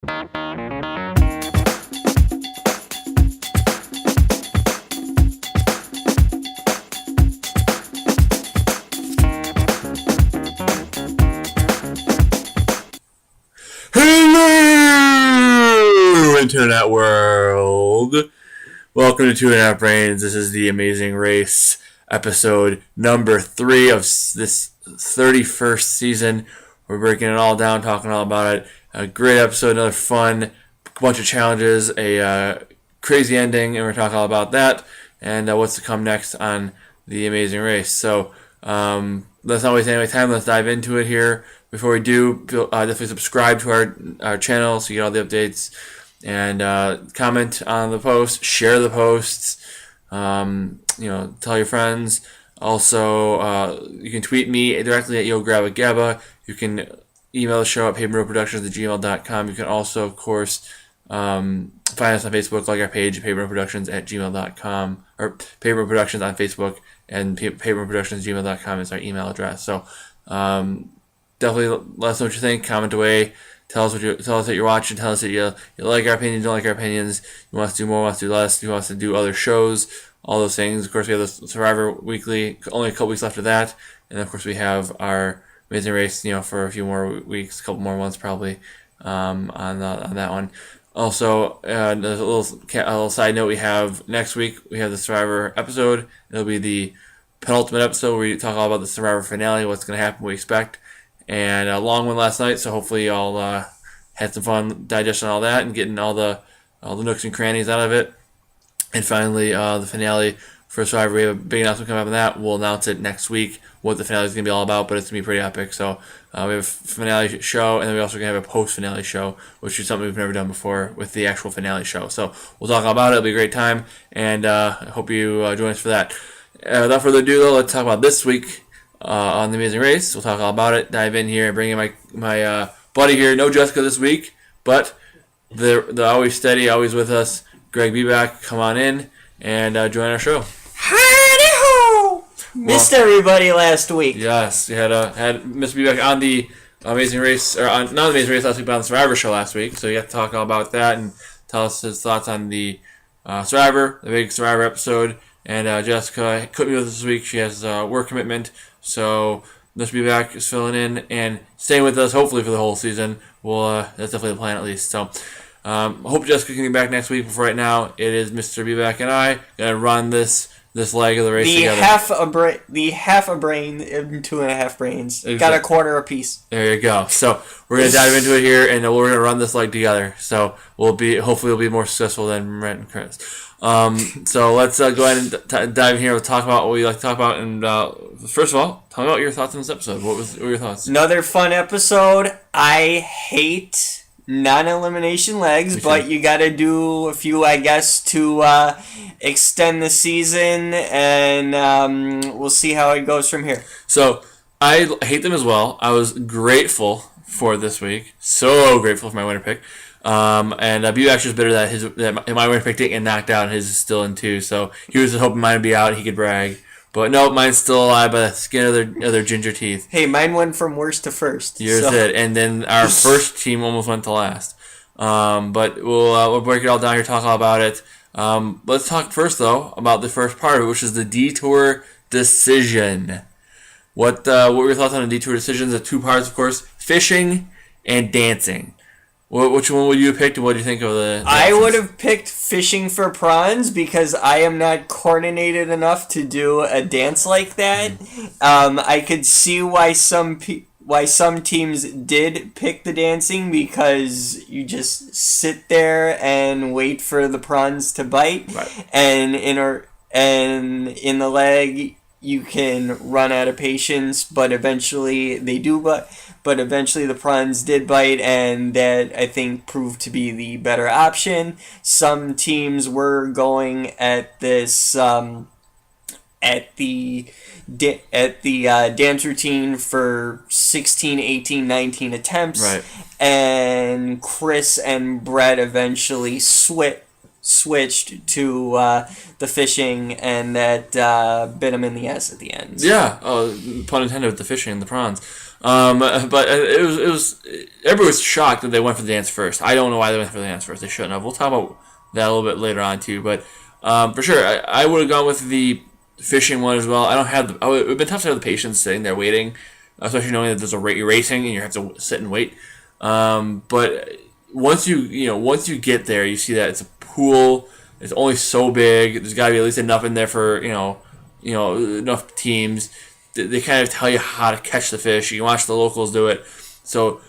Hello, Internet world. Welcome to 2.5 Brains. This is the Amazing Race, episode number 3 of this 31st season. We're breaking it all down, talking all about it. A great episode, another fun, bunch of challenges, a crazy ending, and we're talking all about that and what's to come next on the Amazing Race. So let's not waste any time. Let's dive into it here. Before we do, definitely subscribe to our channel so you get all the updates, and comment on the post, share the posts, tell your friends. Also, you can tweet me directly at YoGrabAGabba. You can email the show at pavement@gmail.com. You can also, of course, find us on Facebook, like our page, pavement@gmail.com, or Pavement Productions on Facebook, and pavement@gmail.com is our email address. So, definitely let us know what you think. Comment away. Tell us that you're watching. Tell us that you like our opinions, don't like our opinions. You want us to do more, want us to do less. You want us to do other shows. All those things. Of course, we have the Survivor Weekly. Only a couple weeks left of that, and of course we have our Amazing Race. For a few more weeks, a couple more months probably. On that one. Also, there's a little side note. We have next week. We have the Survivor episode. It'll be the penultimate episode where we talk all about the Survivor finale, what's going to happen, what we expect. And a long one last night, so hopefully y'all had some fun digesting all that and getting all the nooks and crannies out of it. And finally, the finale for Survivor. We have a big announcement coming up on that. We'll announce it next week, what the finale is going to be all about, but it's going to be pretty epic. So we have a finale show, and then we also going to have a post-finale show, which is something we've never done before with the actual finale show. So we'll talk all about it. It'll be a great time, and I hope you join us for that. Without further ado, though, let's talk about this week. On the Amazing Race. We'll talk all about it, dive in here, and bring in my buddy here. No Jessica this week, but the always steady, always with us, Greg Beback. Come on in and join our show. Howdy-ho! Missed everybody last week. Yes, we had Mr. Beback on the Amazing Race, or on, not the Amazing Race last week, but on the Survivor show last week. So you got to talk all about that and tell us his thoughts on the Survivor, the big Survivor episode. And Jessica couldn't be with us this week. She has a work commitment. So Mr. Beback is filling in and staying with us, hopefully for the whole season. That's definitely the plan at least. So I hope Jessica can be back next week. But for right now, it is Mr. Beback and I going to run this leg of the race together. The half a brain in 2.5 brains. Exactly. Got a quarter apiece. There you go. So we're going to dive into it here, and we're going to run this leg together. So hopefully we'll be more successful than Brent and Chris. So let's go ahead and dive in here. We'll talk about what we like to talk about. And first of all, tell me about your thoughts on this episode. What were your thoughts? Another fun episode. I hate non-elimination legs, but you got to do a few, I guess, to extend the season, and we'll see how it goes from here. So I hate them as well. I was grateful for this week. So grateful for my winner pick. And Beback was bitter that my winner pick didn't get knocked out, and his is still in 2. So he was hoping mine would be out and he could brag. But no, mine's still alive by the skin of their ginger teeth. Hey, mine went from worst to first. Yours did, and then our first team almost went to last. But we'll break it all down here, talk all about it. Let's talk first though about the first part of it, which is the detour decision. What were your thoughts on the detour decisions? The 2 parts, of course: fishing and dancing. Which one would you have picked, and what do you think of the dances? I would have picked fishing for prawns because I am not coordinated enough to do a dance like that. I could see why some teams did pick the dancing, because you just sit there and wait for the prawns to bite, right. And in the leg you can run out of patience, but eventually they do. But eventually the prawns did bite, and that, I think, proved to be the better option. Some teams were going at this at the dance routine for 16, 18, 19 attempts. Right. And Chris and Brett eventually switched to the fishing, and that bit him in the ass at the end. Yeah, pun intended with the fishing and the prawns. But it was everybody was shocked that they went for the dance first. I don't know why they went for the dance first. They shouldn't have. We'll talk about that a little bit later on too. But for sure, I would have gone with the fishing one as well. I don't have. It would have been tough to have the patience sitting there waiting, especially knowing that there's a rate you're racing and you have to sit and wait. But once you get there, you see that it's a pool. It's only so big. There's got to be at least enough in there for enough teams. They kind of tell you how to catch the fish. You can watch the locals do it. So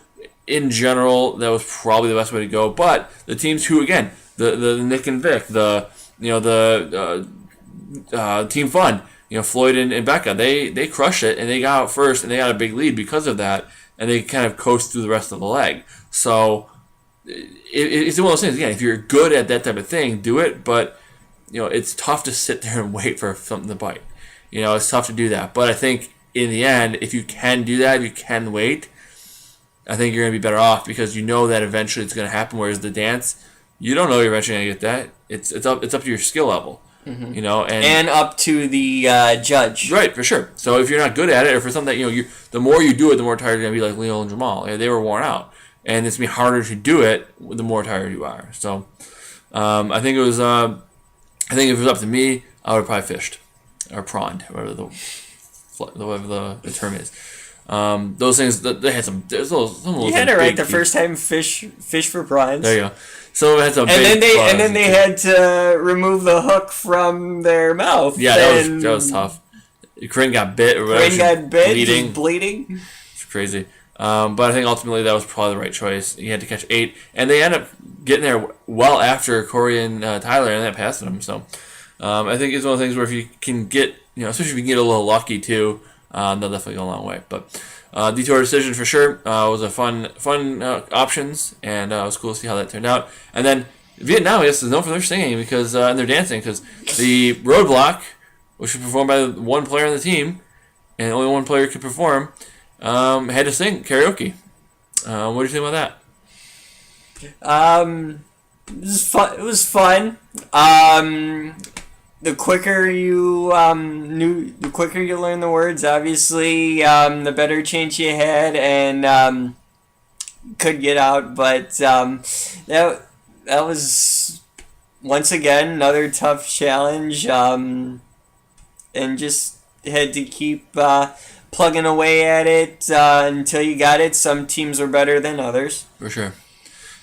in general, that was probably the best way to go. But the teams who, again, the Nick and Vic, the Team Fun, Floyd and Becca, they crushed it and they got out first and they got a big lead because of that, and they kind of coast through the rest of the leg. So it's one of those things. Again, if you're good at that type of thing, do it. But it's tough to sit there and wait for something to bite. It's tough to do that. But I think in the end, if you can do that, if you can wait, I think you're going to be better off because you know that eventually it's going to happen. Whereas the dance, you don't know you're eventually going to get that. It's up to your skill level, and up to the judge. Right, for sure. So if you're not good at it, or for something that the more you do it, the more tired you're going to be. Like Leo and Jamal, they were worn out, and it's going to be harder to do it the more tired you are. So I think it was. I think if it was up to me, I would have probably fished. Or prawned, whatever the term is. Those things they had some. There's those. You had it right the first time. Fish for prawns. There you go. So it had some. And then they had to remove the hook from their mouth. Yeah, that was tough. Corinne got bit. Bleeding. It's crazy. But I think ultimately that was probably the right choice. You had to catch 8, and they ended up getting there well after Corey and Tyler, and that passed them. So. I think it's one of the things where if you can get, especially if you can get a little lucky too, they'll definitely go a long way. But Detour Decision for sure was a fun options, and it was cool to see how that turned out. And then Vietnam, I guess, is known for their singing because and their dancing because the roadblock, which was performed by one player on the team, and only one player could perform, had to sing karaoke. What do you think about that? It was fun. The quicker you the quicker you learn the words, obviously, the better chance you had and could get out. But that was once again another tough challenge, and just had to keep plugging away at it until you got it. Some teams were better than others, for sure.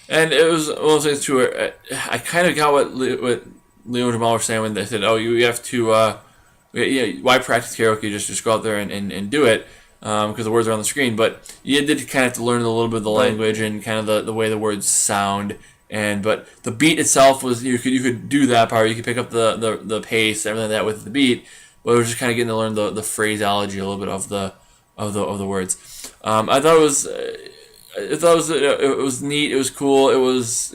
And it was one of those things too. Where I kind of got what Leo and Jamal were saying when they said, "Oh, you have to, why practice karaoke? Just go out there and do it because the words are on the screen." But you did kind of have to learn a little bit of the language and kind of the way the words sound. But the beat itself was you could do that part. You could pick up the pace, everything like that with the beat. But it was just kind of getting to learn the phraseology a little bit of the words. I thought it was neat. It was cool. It was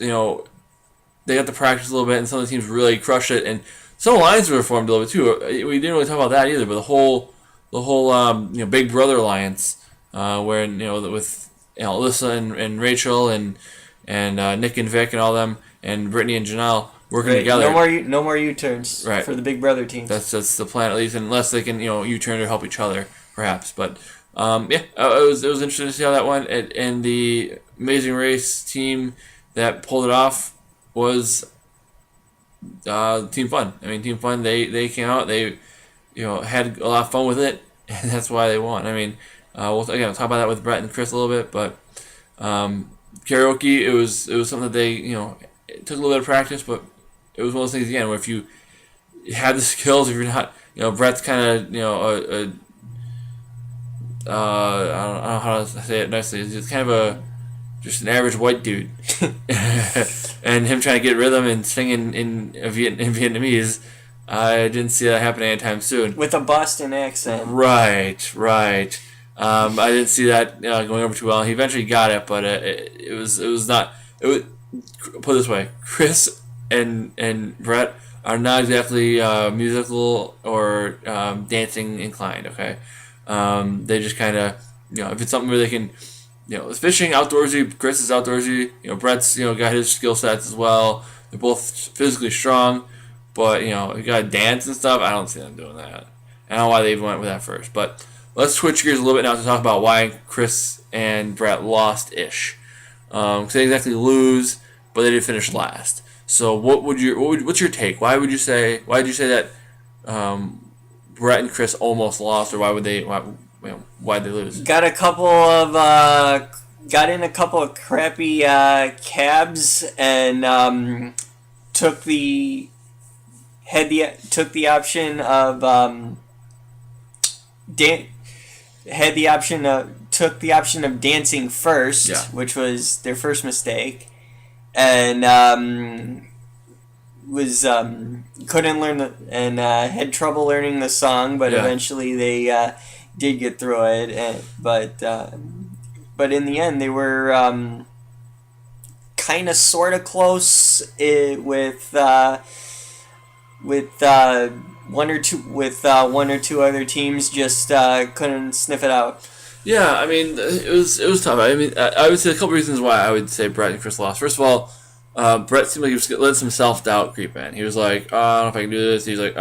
they got to practice a little bit, and some of the teams really crushed it. And some alliances were formed a little bit too. We didn't really talk about that either. But the whole Big Brother alliance, where with Alyssa and Rachel and Nick and Vic and all them and Brittany and Janelle working together. No more U-turns for the Big Brother teams. That's the plan at least, unless they can U-turn or help each other perhaps. But it was interesting to see how that went. And the Amazing Race team that pulled it off was Team Fun. I mean, Team Fun, they came out, they had a lot of fun with it, and that's why they won. I mean, we'll talk about that with Brett and Chris a little bit, but karaoke, it was something that they it took a little bit of practice, but it was one of those things again where if you had the skills, if you're not, Brett's kind of I don't know how to say it nicely. He's kind of just an average white dude, and him trying to get rhythm and singing in Vietnamese, I didn't see that happening anytime soon. With a Boston accent. Right. I didn't see that going over too well. He eventually got it, but it was not. It was, put it this way: Chris and Brett are not exactly musical or dancing inclined. Okay, they just kind of if it's something where they can. It's fishing, outdoorsy. Chris is outdoorsy. Brett's got his skill sets as well. They're both physically strong, but you got to dance and stuff. I don't see them doing that. I don't know why they even went with that first, but let's switch gears a little bit now to talk about why Chris and Brett lost ish. Because they exactly lose, but they did finish last. So what's your take? Why did you say that Brett and Chris almost lost, or why'd they lose? Got in a couple of crappy cabs and took the option of took the option of dancing first, Yeah. which was their first mistake, and was couldn't learn had trouble learning the song, but eventually they did get through it. But in the end, they were kind of sort of close with one or two other teams, just couldn't sniff it out. Yeah, I mean, it was tough. I mean, I would say a couple reasons why I would say Brett and Chris lost. First of all, Brett seemed like he was letting some self-doubt creep in. He was like, I don't know if I can do this. He was like,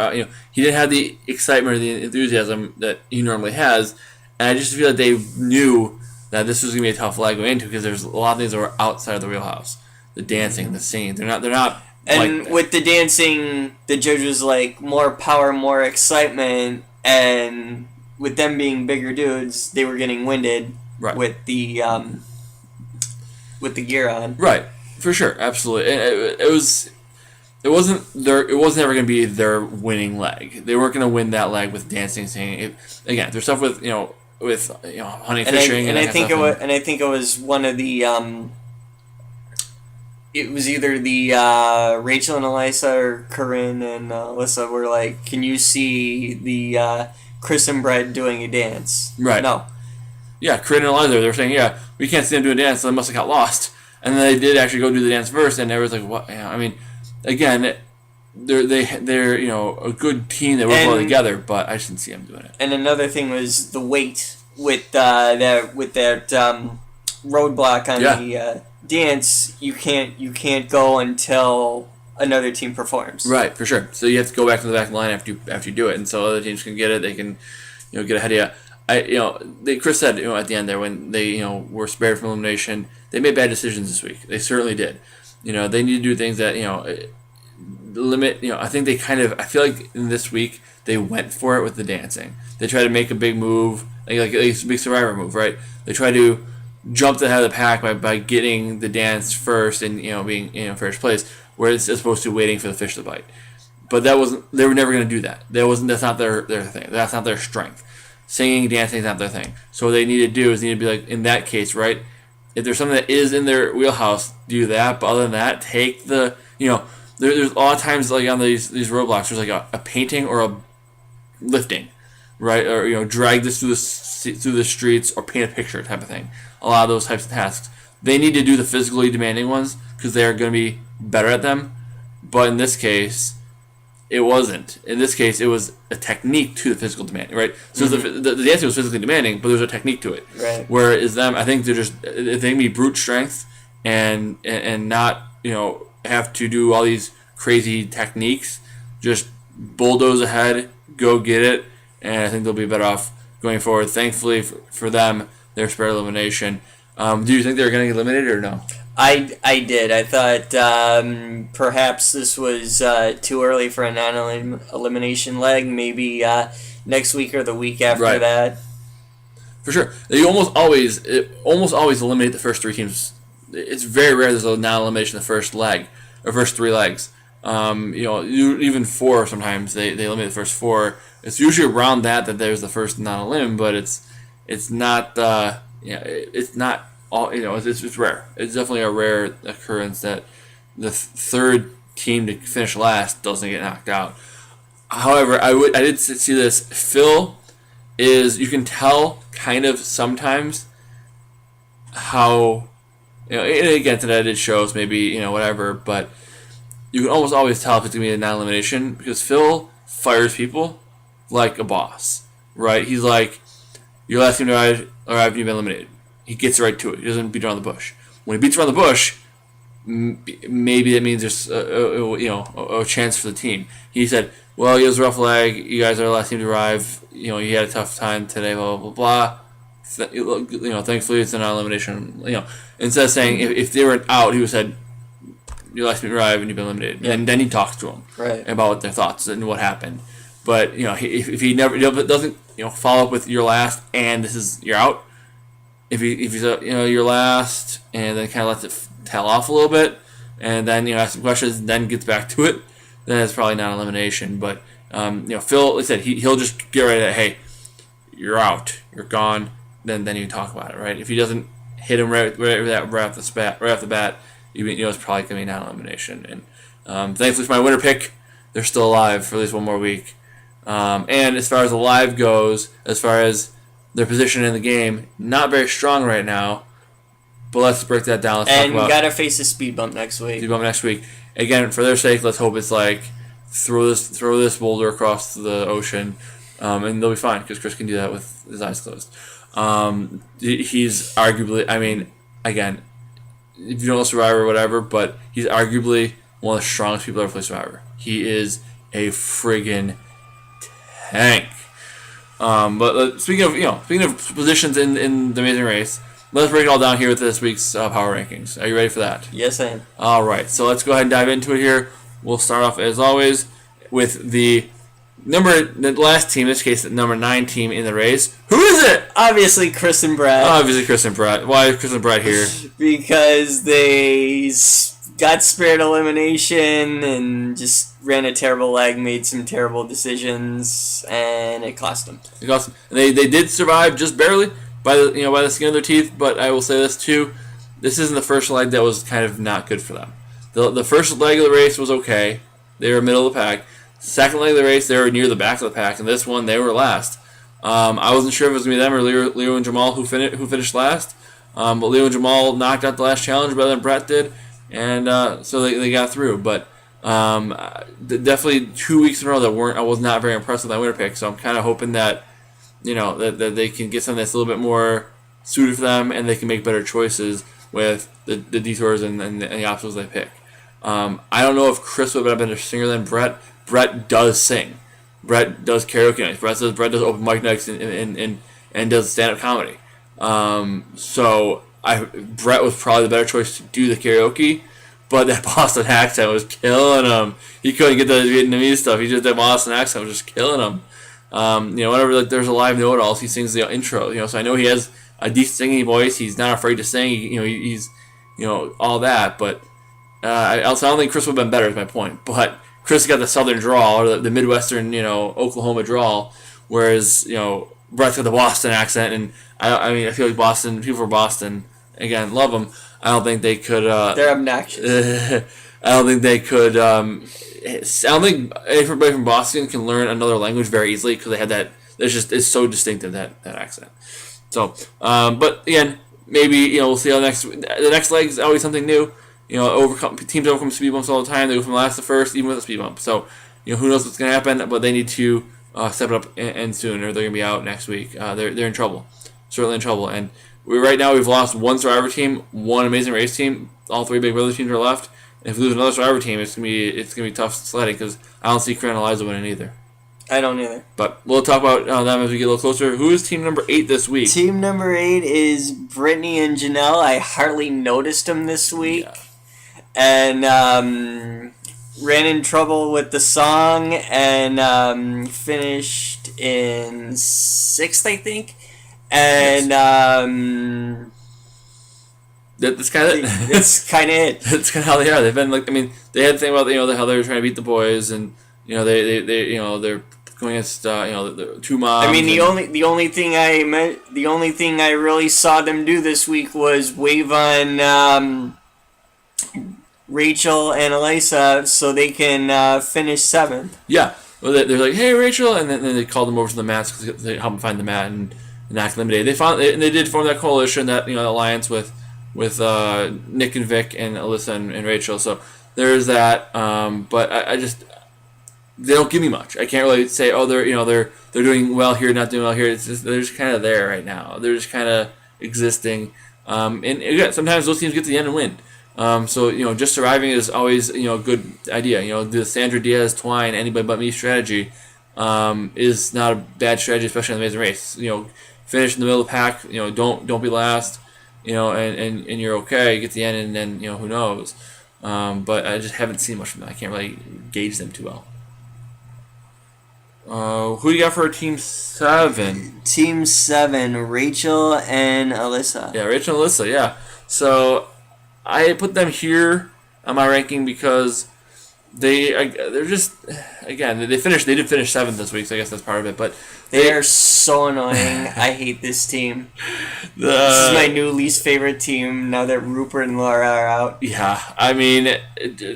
he didn't have the excitement or the enthusiasm that he normally has. And I just feel like they knew that this was going to be a tough leg going into, because there's a lot of things that were outside of the wheelhouse. The dancing, the singing. They're not And like with the dancing, the judge was like, more power, more excitement, and with them being bigger dudes, they were getting winded with the gear on. Right, for sure, absolutely. And it wasn't ever going to be their winning leg. They weren't going to win that leg with dancing, singing. Again, there's stuff with hunting, fishing, and I think it was one of the. It was either the Rachel and Elisa or Corinne and Alyssa were like, "Can you see the Chris and Brett doing a dance?" Right. No. Yeah, Corinne and Eliza, they were saying, yeah, we can't see them doing a dance, so they must have got lost. And then they did actually go do the dance first, and everyone's like, what? Yeah, I mean, again, they're a good team. They work well together, but I just didn't see them doing it. And another thing was the weight with that roadblock on the dance. You can't go until another team performs. Right, for sure. So you have to go back to the back line after you do it, and so other teams can get it. They can get ahead of you. Chris said at the end there, when they were spared from elimination, they made bad decisions this week. They certainly did. They need to do things that limit. I think they I feel like in this week they went for it with the dancing. They tried to make a big move, like a big Survivor move, right? They tried to jump ahead of the pack by getting the dance first and being first place, whereas as opposed to waiting for the fish to bite. But they were never going to do that. That's not their thing. That's not their strength. Singing, dancing is not their thing. So what they need to do is be like, in that case, right? If there's something that is in their wheelhouse, do that. But other than that, take the there's a lot of times like on these roadblocks, there's like a painting or a lifting, right? Or drag this through the streets or paint a picture type of thing. A lot of those types of tasks. They need to do the physically demanding ones because they are going to be better at them. But in this case, it wasn't. In this case, it was a technique to the physical demanding, right? So the dancing was physically demanding, but there's a technique to it. Right. Whereas them, I think they can be brute strength and not have to do all these crazy techniques. Just bulldoze ahead, go get it, and I think they'll be better off going forward. Thankfully for them, they're spared elimination. Do you think they're going to get eliminated or no? I did. I thought perhaps this was too early for a non-elimination leg. Maybe next week or the week after that. For sure. They almost always eliminate the first three teams. It's very rare there's a non-elimination the first leg or first three legs. Even four sometimes they eliminate the first four. It's usually around that there's the first non-elim, but it's not it's not all it's rare. It's definitely a rare occurrence that the third team to finish last doesn't get knocked out. However, I did see this. Phil is, you can tell kind of sometimes how and again today I did shows maybe whatever, but you can almost always tell if it's gonna be a non-elimination because Phil fires people like a boss, right? He's like, your last team to arrive, you've been eliminated. He gets right to it. He doesn't beat around the bush. When he beats around the bush, maybe that means there's a chance for the team. He said, well, it was a rough leg. You guys are the last team to arrive. You had a tough time today. Blah blah blah. Thankfully it's a non-elimination. Instead of saying if they were out, he would have said your last team to arrive and you've been eliminated. Yeah. And then he talks to them about their thoughts and what happened. But if he never doesn't follow up with your last and you're out. If he's your last and then kind of lets it tail off a little bit and then ask some questions, then gets back to it, then it's probably not elimination. But Phil, like I said, he'll just get right at, hey, you're out, you're gone. Then you can talk about it, right? If he doesn't hit him right off the bat, it's probably gonna be not elimination. And thankfully for my winner pick, they're still alive for at least one more week. And as far as alive goes, as far as their position in the game, not very strong right now. But let's break that down. Let's talk about gotta face a speed bump next week. Again, for their sake, let's hope it's like throw this boulder across the ocean, and they'll be fine because Chris can do that with his eyes closed. He's arguably, again, if you don't know Survivor or whatever, but he's arguably one of the strongest people ever played Survivor. He is a friggin' tank. But speaking of positions in the Amazing Race, let's break it all down here with this week's power rankings. Are you ready for that? Yes, I am. All right, so let's go ahead and dive into it here. We'll start off as always with the last team, in this case, the number 9 team in the race. Who is it? Obviously, Chris and Brett. Why is Chris and Brett here? Because they got spared elimination and just ran a terrible leg, made some terrible decisions, and it cost them. They did survive just barely by the skin of their teeth. But I will say this too: this isn't the first leg that was kind of not good for them. The first leg of the race was okay; they were middle of the pack. Second leg of the race, they were near the back of the pack, and this one they were last. I wasn't sure if it was gonna be them or Leo and Jamal who finished last. But Leo and Jamal knocked out the last challenge better than Brett did. And so they got through, but definitely 2 weeks in a row that I was not very impressed with that winner pick. So I'm kind of hoping that that they can get something that's a little bit more suited for them, and they can make better choices with the detours and the obstacles they pick. I don't know if Chris would have been a better singer than Brett. Brett does sing. Brett does karaoke nights. Brett does open mic nights and does stand up comedy. So Brett was probably the better choice to do the karaoke, but that Boston accent was killing him. He couldn't get the Vietnamese stuff. That Boston accent was just killing him. Whenever there's a live know-it-alls, he sings the intro. So I know he has a decent singing voice. He's not afraid to sing. He's all that. But I don't think Chris would have been better. Is my point. But Chris got the southern drawl or the Midwestern, Oklahoma drawl, whereas Brett's got the Boston accent. And I feel like people from Boston, again, love them. I don't think they could. They're obnoxious. I don't think they could. I don't think everybody from Boston can learn another language very easily because they have that. It's so distinctive that accent. So, but again, maybe we'll see how the next leg is always something new. Teams overcome speed bumps all the time. They go from last to first, even with a speed bump. So, who knows what's going to happen? But they need to step it up and soon, or they're going to be out next week. They're in trouble, certainly in trouble. And right now we've lost one Survivor team, one Amazing Race team. All 3 Big Brother teams are left. And if we lose another Survivor team, it's gonna be tough sledding because I don't see Corinne and Eliza winning either. I don't either. But we'll talk about them as we get a little closer. Who is team number 8 this week? Team number 8 is Brittany and Janelle. I hardly noticed them this week. Yeah. And ran in trouble with the song and finished in 6th, I think. And that's kind of it. That's kind of it. That's kind of how they are. They've been they had the thing about how they were trying to beat the boys, and they're going against the 2 moms. I mean, the only thing I really saw them do this week was wave on Rachel and Elisa so they can finish 7th. Yeah, well, they're like, hey Rachel, and then they called them over to the mats because they help them find the mat and not eliminated. They did form that coalition, that alliance with Nick and Vic and Alyssa and Rachel. So there's that. But I just they don't give me much. I can't really say they're doing well here, not doing well here. It's just they're just kind of there right now. They're just kind of existing. And again, sometimes those teams get to the end and win. So just surviving is always a good idea. The Sandra Diaz twine anybody but me strategy is not a bad strategy, especially in the Amazing Race. Finish in the middle of the pack. Don't be last. And you're okay. Get to the end, and then who knows. But I just haven't seen much from them. I can't really gauge them too well. Who do you got for Team 7? Team 7, Rachel and Alyssa. Yeah, Rachel and Alyssa, yeah. So I put them here on my ranking because they're just, again, they did finish 7th this week, so I guess that's part of it. But they are so annoying. I hate this team. This is my new least favorite team now that Rupert and Laura are out. Yeah, I mean,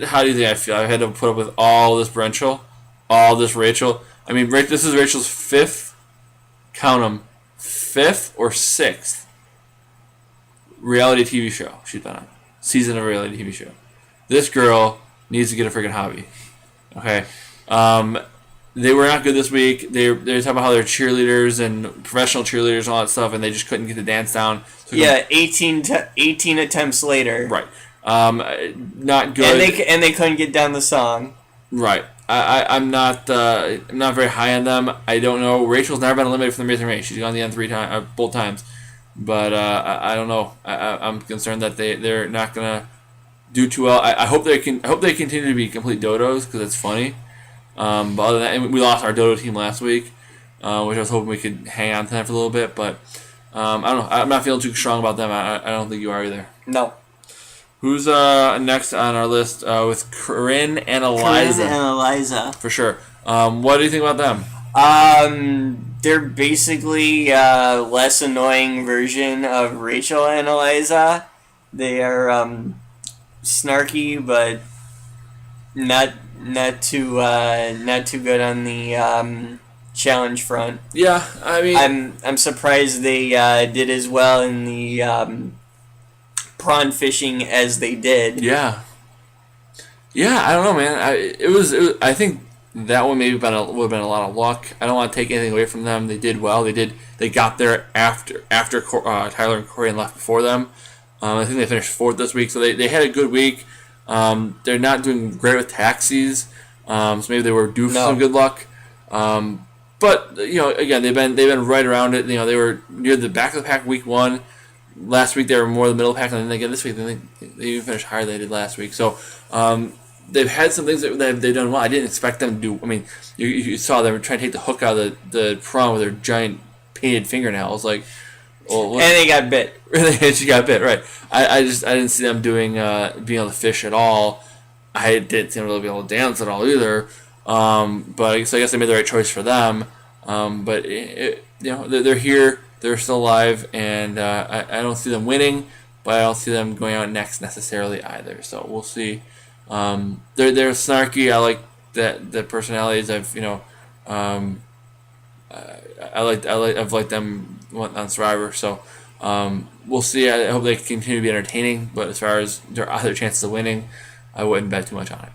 how do you think I feel? I had to put up with all this Rachel, all this Rachel. I mean, this is Rachel's 5th, count them, 5th or 6th reality TV show she's been on. Season of a reality TV show. This girl needs to get a freaking hobby. Okay? They were not good this week. They were talking about how they're cheerleaders and professional cheerleaders and all that stuff, and they just couldn't get the dance down. So 18 attempts later. Right. Not good. And they couldn't get down the song. Right. I'm not very high on them. I don't know. Rachel's never been eliminated from the Amazing Race. She's gone the end both times, but I don't know. I'm concerned that they're not gonna do too well. I hope they continue to be complete dodos because it's funny. But other than that, we lost our dodo team last week, which I was hoping we could hang on to them for a little bit. But I don't know. I'm not feeling too strong about them. I don't think you are either. No. Who's next on our list with Corinne and Eliza? Corinne and Eliza. For sure. What do you think about them? They're basically a less annoying version of Rachel and Eliza. They are snarky, but not too good on the challenge front. Yeah, I mean, I'm surprised they did as well in the prawn fishing as they did. Yeah, I don't know, man. I think that one maybe would have been a lot of luck. I don't want to take anything away from them. They did well. They got there after Tyler and Corinne left before them. I think they finished 4th this week, so they had a good week. They're not doing great with taxis, so maybe they were due for some good luck. But again, they've been right around it. They were near the back of the pack week 1. Last week they were more the middle pack, and then again this week they even finished higher than they did last week. So they've had some things that they've done well. I didn't expect them to do. I mean, you saw them trying to take the hook out of the prawn with their giant painted fingernails, like. Well, and they got bit. And she got bit, right? I didn't see them being able to fish at all. I didn't see them really be able to dance at all either. But I guess they made the right choice for them. But they're here. They're still alive, and I don't see them winning, but I don't see them going out next necessarily either. So we'll see. They're snarky. I like the personalities. I've liked them on Survivor. So we'll see. I hope they continue to be entertaining. But as far as their other chances of winning, I wouldn't bet too much on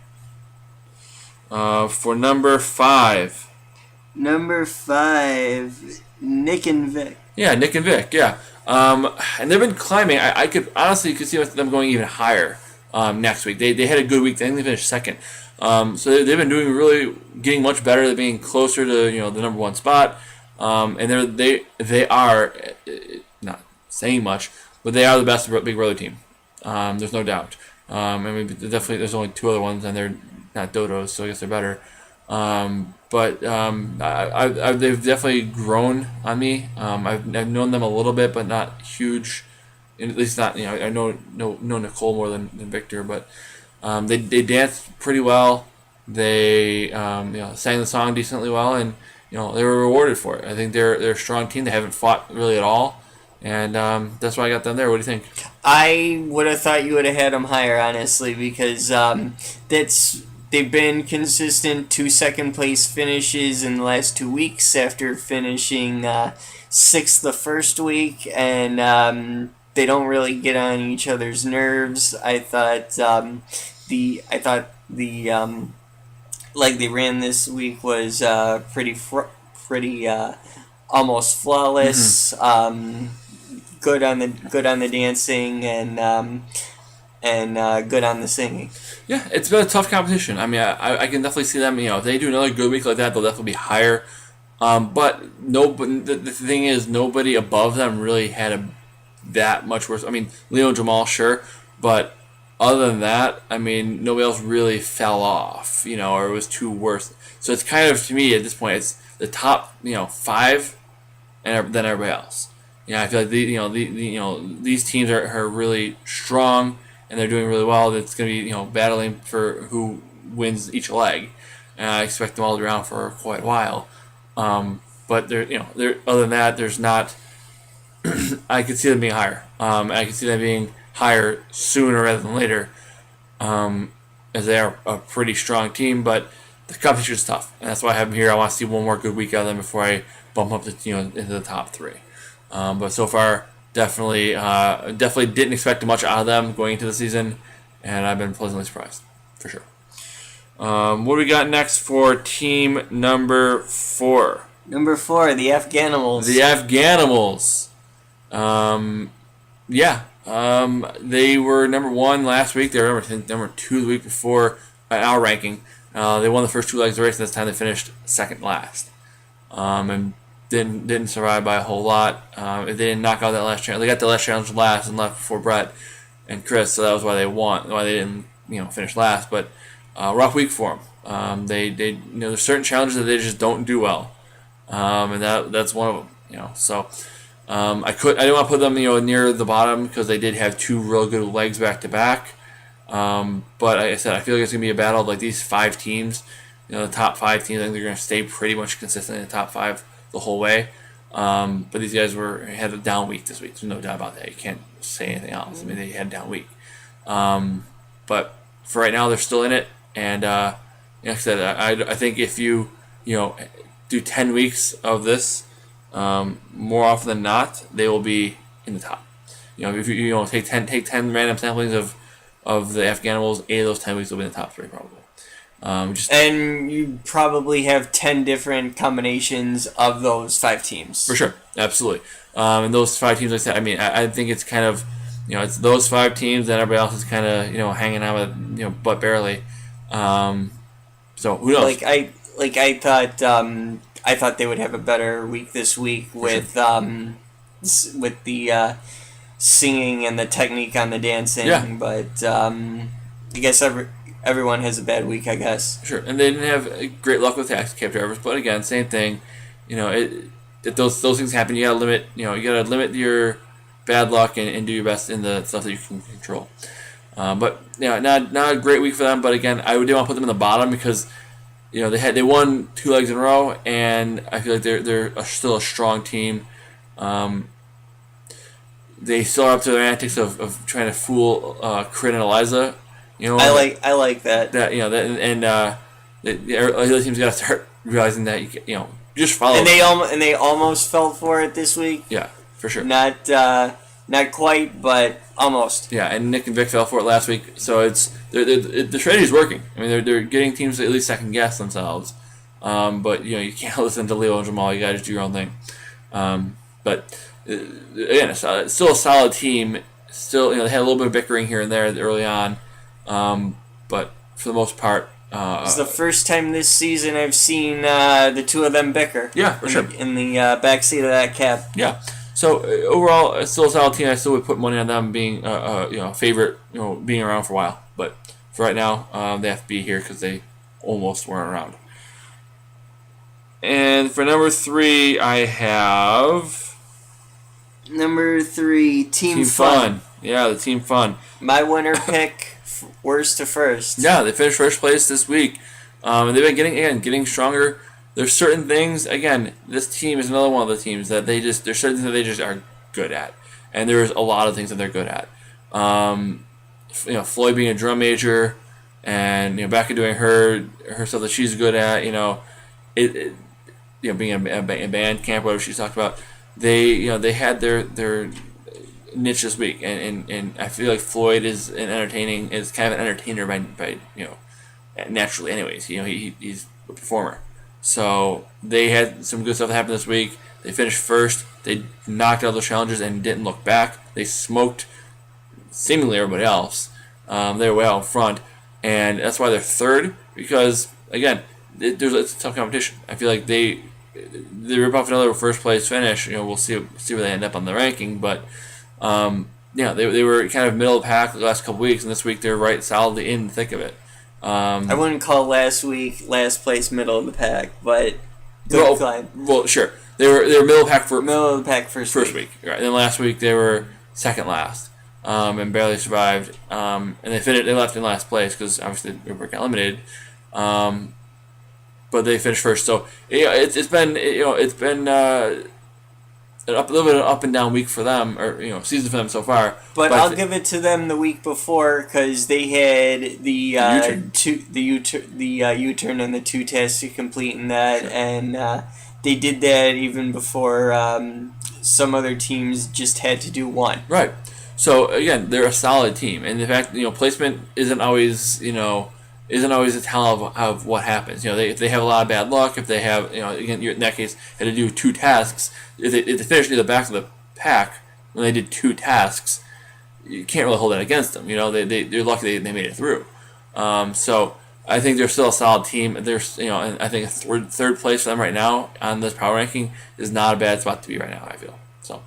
it. For number 5. Number 5, Nick and Vic. Yeah, Nick and Vic, yeah. And they've been climbing. I could honestly see them going even higher next week. They had a good week. I think they finished 2nd. So they've been really getting much better. They're being closer to the number 1 spot. And they are not saying much, but they are the best Big Brother team. There's no doubt. I mean, definitely there's only 2 other ones, and they're not dodos, so I guess they're better. But they've definitely grown on me. I've known them a little bit, but not huge. At least not I know Nicole more than Victor, but they danced pretty well. They sang the song decently well, and they were rewarded for it. I think they're a strong team. They haven't fought really at all, and that's why I got them there. What do you think? I would have thought you would have had them higher, honestly, because they've been consistent 2 second place finishes in the last 2 weeks after finishing 6th the first week, and they don't really get on each other's nerves. I thought the like they ran this week was pretty almost flawless. Mm-hmm. Good on the dancing, and and good on the singing. Yeah, it's been a tough competition. I mean, I can definitely see them. If they do another good week like that, they'll definitely be higher. But no, but the thing is, nobody above them really had that much worse. I mean, Leo and Jamal, sure, but other than that, I mean, nobody else really fell off, or it was too worse. So it's kind of, to me at this point, it's the top, five, and then everybody else. I feel like these teams are really strong and they're doing really well. It's going to be battling for who wins each leg, and I expect them all to be around for quite a while. But there other than that, there's not. I could see them being higher. I could see them being higher sooner rather than later, as they are a pretty strong team. But the competition is tough, and that's why I have them here. I want to see one more good week out of them before I bump up to into the top three. But so far, definitely didn't expect much out of them going into the season, and I've been pleasantly surprised for sure. What do we got next for team number 4? Number 4, the Afghanimals. The Afghanimals. They were number 1 last week. They were number 2 the week before our ranking. They won the first 2 legs of the race, and this time they finished second last. And didn't survive by a whole lot. They didn't knock out that last challenge. They got the last challenge last and left before Brett and Chris, so that was why they won. Why they didn't finish last, but rough week for them. There's certain challenges that they just don't do well, and that's one of them. So I didn't want to put them near the bottom because they did have 2 real good legs back to back. But like I said, I feel like it's gonna be a battle of like these 5 teams. The top 5 teams. I think they're gonna stay pretty much consistent in the top 5 the whole way. But these guys had a down week this week. There's no doubt about that. You can't say anything else. I mean, they had a down week. But for right now, they're still in it. And like I said, I think if you do 10 weeks of this, more often than not, they will be in the top. If you take 10 random samplings of the Afghanimals, 8 of those 10 weeks will be in the top 3 probably. And you probably have 10 different combinations of those 5 teams. For sure, absolutely. And those 5 teams, like I said, I mean, I think it's kind of, it's those 5 teams and everybody else is kind of, hanging out with, but barely. So who knows? I thought they would have a better week this week with the singing and the technique on the dancing. Yeah. But I guess everyone has a bad week, I guess. Sure, and they didn't have great luck with taxi cab drivers, but again, same thing. Those things happen. You gotta limit your bad luck and do your best in the stuff that you can control. But not a great week for them. But again, I didn't want to put them in the bottom because they won 2 legs in a row, and I feel like they're still a strong team. They still are up to their antics of trying to fool Corinne and Eliza. I like that. The other teams got to start realizing that you just follow. And they almost fell for it this week. Yeah, for sure. Not quite, but almost. Yeah, and Nick and Vic fell for it last week, so the strategy's working. I mean, they're getting teams to at least second guess themselves. But you can't listen to Leo and Jamal. You got to just do your own thing. But again, it's still a solid team. Still, they had a little bit of bickering here and there early on. But for the most part, it's the first time this season I've seen the 2 of them bicker. Yeah, for sure. In the backseat of that cab. Yeah. So overall, it's still a solid team. I still would put money on them being a favorite, being around for a while. But for right now, they have to be here because they almost weren't around. And for number 3, I have number 3, Team Fun. Yeah, the Team Fun. My winner pick. Worst to first. Yeah, they finished first place this week. And they've been getting stronger. There's certain things, again, this team is another one of the teams that there's certain things that they just are good at. And there's a lot of things that they're good at. Floyd being a drum major and, Becca doing her stuff that she's good at, being a band camp, whatever she's talked about. They had their niche this week, and I feel like Floyd is kind of an entertainer by naturally. Anyways, he's a performer. So they had some good stuff that happened this week. They finished first. They knocked out those challenges and didn't look back. They smoked seemingly everybody else. They're way out in front, and that's why they're third. Because again, it's a tough competition. I feel like they rip off another first place finish. We'll see where they end up on the ranking, but they were kind of middle of the pack the last couple weeks, and this week they're right solidly in the thick of it. I wouldn't call last week last place middle of the pack, but good climb. Well, sure, they were middle of the pack for middle of the pack first week. Right, and then last week they were second last, and barely survived. And they left in last place because obviously they were eliminated. But they finished first, so it's been a little bit of an up and down week for them, or season for them so far. But I'll give it to them the week before because they had the U-turn and the 2 tasks to complete in that, sure. And they did that even before some other teams just had to do 1. Right. So again, they're a solid team, and the fact placement isn't always a tell of what happens. If they have a lot of bad luck, if they have, again, in that case, had to do 2 tasks, if they finish near the back of the pack when they did 2 tasks, you can't really hold that against them. They're lucky they made it through. So I think they're still a solid team. And I think third place for them right now on this power ranking is not a bad spot to be right now, I feel. So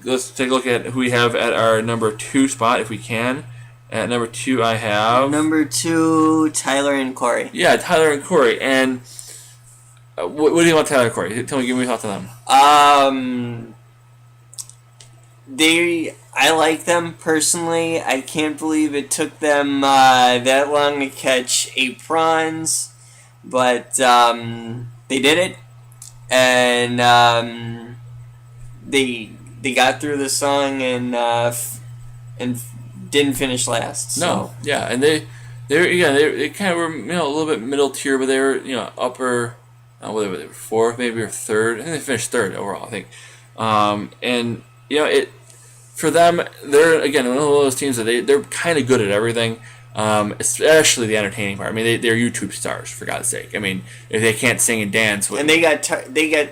let's take a look at who we have at our number 2 spot, if we can. At number 2, I have... Number 2, Tyler and Corey. Yeah, Tyler and Corey. And what do you want, Tyler and Corey? Give me your thoughts on them. I like them personally. I can't believe it took them that long to catch 8 prawns, but they did it, and they got through the song and didn't finish last. So. No, yeah, and they kind of were a little bit middle tier, but they were upper, whether they were 4th maybe or 3rd. I think they finished 3rd overall. I think, and for them, they're again one of those teams that they're kind of good at everything, especially the entertaining part. I mean, they're YouTube stars, for God's sake. I mean, if they can't sing and dance, and they got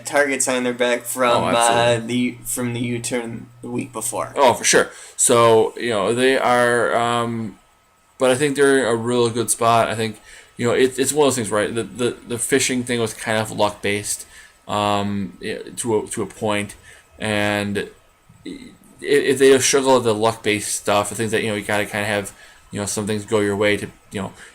targets on their back from the U-turn the week before. Oh, for sure. So they are, but I think they're in a really good spot. I think it's one of those things, right? The fishing thing was kind of luck based, to a point, and if they struggle with the luck based stuff, the things that you got to kind of have some things go your way to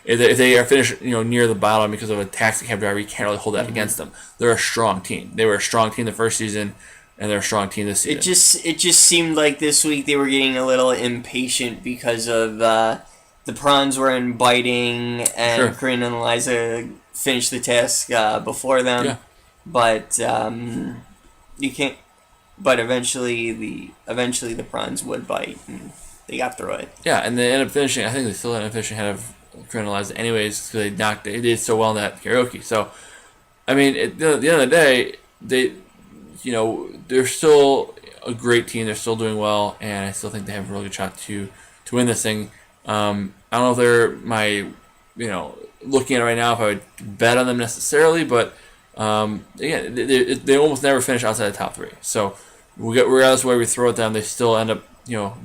if they are finished near the bottom because of a taxi cab driver, you can't really hold that against them. They're a strong team. They were a strong team the first season, and they're a strong team this season. It just seemed like this week they were getting a little impatient because of the prawns weren't biting, and sure. Corinne and Eliza finished the task before them. Yeah. But you can't. But eventually the prawns would bite, and they got through it. Yeah, and they ended up finishing. I think they still ended up finishing ahead of Corinne and Eliza anyways, because they did so well in that karaoke. So, I mean, at the end of the day, they're still a great team. They're still doing well, and I still think they have a really good shot to win this thing. I don't know if they're my, looking at it right now, if I would bet on them necessarily, but again, they almost never finish outside the top 3. So, regardless of where we throw at them, they still end up,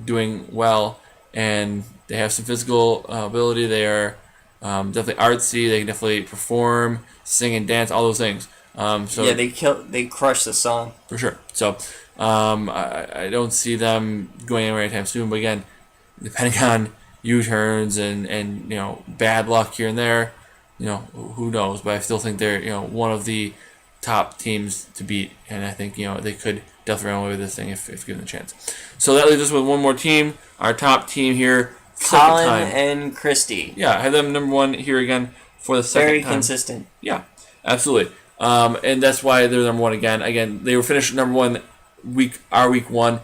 doing well, and they have some physical ability. They are definitely artsy. They can definitely perform, sing and dance, all those things. So yeah, they crushed the song for sure. So I don't see them going anywhere anytime soon. But again, depending on U-turns and bad luck here and there, who knows? But I still think they're one of the top teams to beat, and I think they could definitely run away with this thing if given the chance. So that leaves us with one more team, our top team here, Colin and Christy. Yeah, I have them number 1 here again for the second time. Very consistent. Yeah, absolutely. And that's why they're number 1 again. Again, they were finished number 1 week 1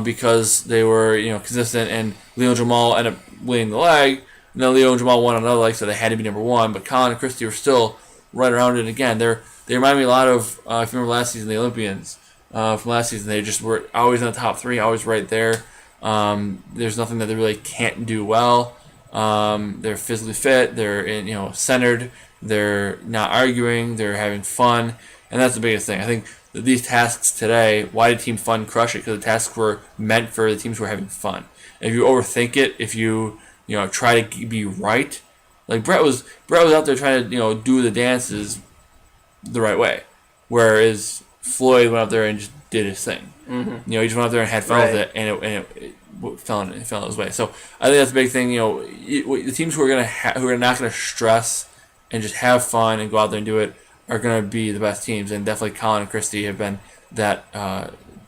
because they were consistent, and Leo and Jamal ended up winning the leg. And then Leo and Jamal won another leg, so they had to be number 1. But Colin and Christy were still right around it again. They remind me a lot of, if you remember last season, the Olympians. From last season, they just were always in the top 3, always right there. There's nothing that they really can't do well. They're physically fit. They're centered. They're not arguing. They're having fun, and that's the biggest thing. I think that these tasks today. Why did Team Fun crush it? Because the tasks were meant for the teams who were having fun. And if you overthink it, if you try to be right. Like Brett was out there trying to do the dances the right way, whereas Floyd went out there and just did his thing. Mm-hmm. He just went out there and had fun with it, and it fell in his way. So I think that's a big thing. The teams who are not gonna stress and just have fun and go out there and do it are gonna be the best teams, and definitely Colin and Christie have been that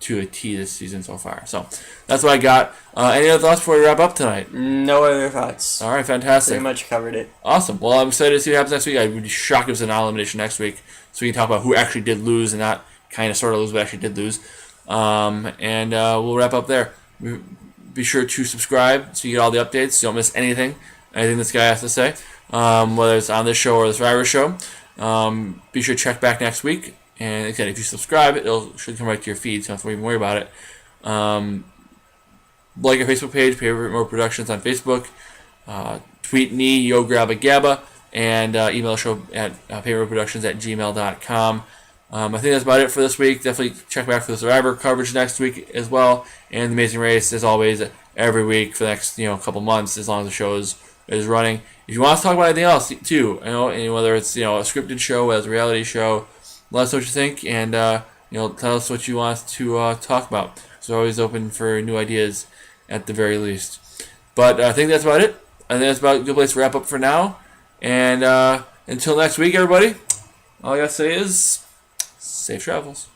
to a T this season so far. So that's what I got. Any other thoughts before we wrap up tonight? No other thoughts. All right, fantastic. Pretty much covered it. Awesome. Well, I'm excited to see what happens next week. I would be shocked if it was a non-elimination next week, so we can talk about who actually did lose and not kind of sort of lose, but actually did lose. And we'll wrap up there. Be sure to subscribe so you get all the updates. So you don't miss anything this guy has to say, whether it's on this show or the Survivor show. Be sure to check back next week. And again, if you subscribe, it should come right to your feed, so you don't have to even worry about it. Like our Facebook page, Pavement Productions on Facebook. Tweet me, Yo Grabba Gabba, and email the show at paperproductions@gmail.com. I think that's about it for this week. Definitely check back for the Survivor coverage next week as well, and the Amazing Race as always every week for the next couple months as long as the show is running. If you want us to talk about anything else too, and whether it's a scripted show, whether it's a reality show, let us know what you think, and tell us what you want us to talk about. So we're always open for new ideas at the very least. But I think that's about it. I think that's about a good place to wrap up for now. And until next week, everybody, all I got to say is safe travels.